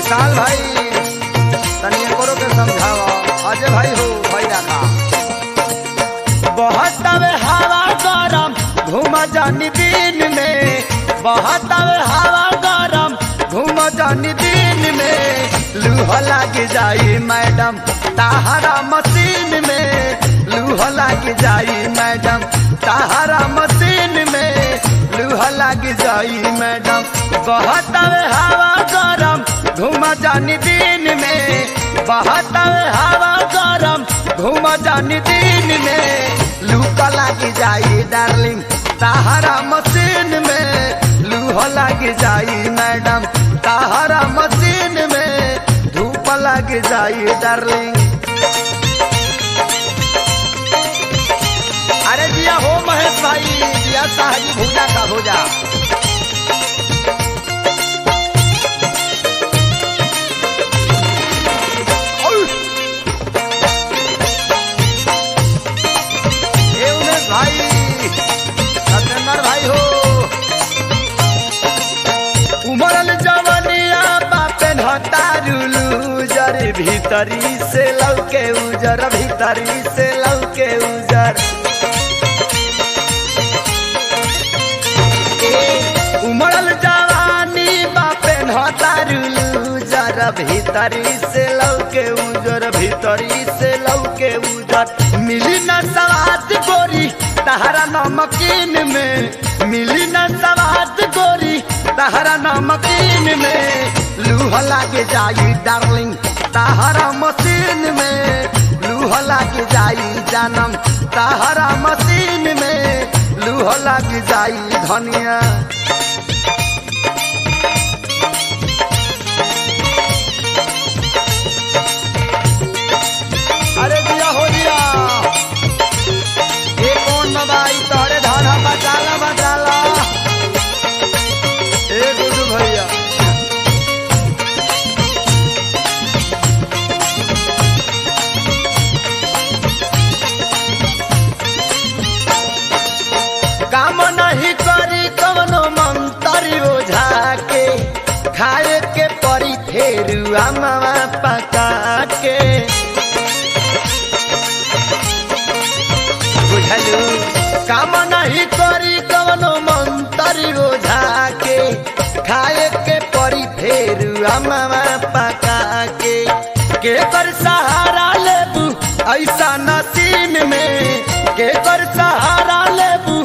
विशाल भाई तनिए करो के समझावा अजय भाई हो भाई रखा बहुत आवे हवा गरम घूम जानी दिन में बहुत आवे हवा गरम घूम जानी दिन में लूह लग जाई मैडम ताहरा मशीन में लूह लग जाई मैडम ताहरा मशीन में लूह लग जाई मैडम बहुत आवे हवा गरम घूम जानी दिन में बहुत आवे हवा गरम घूम जानी दिन में लूह लग जाई डार्लिंग ताहरा मशीन में लूह लग जाई मैडम ताहरा मशीन में धूप लग जाई डार्लिंग। अरे जिया हो महेश भाई जिया साहजी भूजा का भूजा भाई सत्येंद्र भाई हो उमरल जवनिया बापे नतारुलूजर भीतरी से लौके उजर भीतरी से लौके उजर उमरल जवानी बापे नतारुलूजर भीतरी से लौके उजर भीतरी से लौके उजर मिली न सवाद गोरी तहरा नमकीन में मिली न सवाद गोरी तहरा नमकीन में लूह लग जाई डार्लिंग तहरा मशीन में लूह लग जाई जानम तहरा मशीन में लूह लग जाई धनिया। अरे दिया हो दिया भाई तोरे धान बचाला बचाला ए गुड्डू भैया काम नहीं करी कवनो मंत्री ओझा के खाए के परी फेरुआ मामा पका के बुझलू काम नहीं करी कवनो मंत्री ओझा के खाए के परी फेरुआ मामा पका के कर सहारा लेबू ऐसा नसीन में के कर सहारा लेबू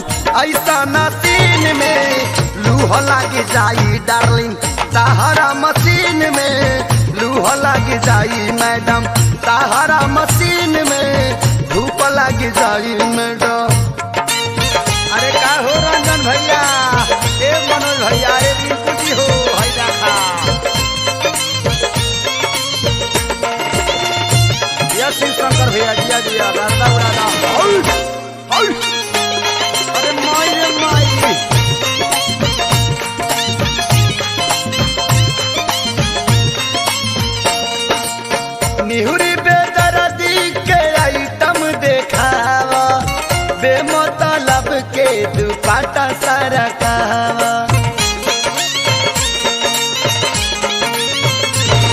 ऐसा नसीन में लूह लग जाई डार्लिंग ताहरा मशीन में लूह लग जाई मैडम ताहरा मशीन में धूप लग जाई मैडम। अरे का हो रंजन भैया ए मनोज भैया ए रिंकू हो भाई रखा या शिव शंकर भैया जिया जिया राधा राधा अरे माई रे माई निहुरी बेदर्दी के आइटम देखावा बेमतलब के दुपट्टा सरकावा।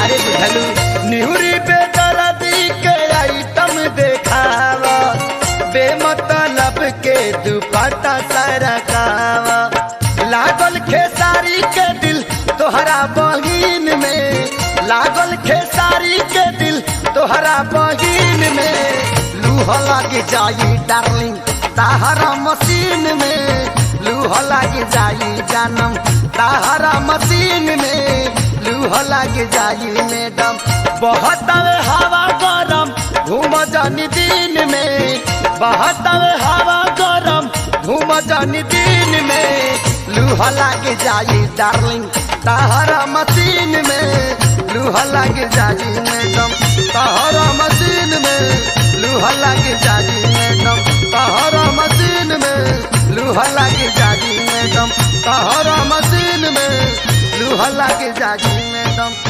अरे बुझलू निहुरी बेदर्दी के आइटम देखावा बेमतलब के दुपट्टा सरकावा। लागल खेसारी के दिल तोहरा बहिन में लागल खेसारी के दिल तोहरा बहिन में लूह लग जाई डार्लिंग ताहरा मशीन में लूह लग जाई जानम ताहरा मशीन में लूह लग जाई मैडम। बहुत आवे हवा गरम घूम जानी दिन में बहुत आवे हवा गरम घूम जानी दिन में लूह लग जाई डार्लिंग ताहरा मशीन में लूह लग जाई मैडम ताहरा मशीन में लूह लग जाई मैडम ताहरा मशीन में लूह लग जाई मैडम ताहरा मशीन में लूह लग जाई मैडम।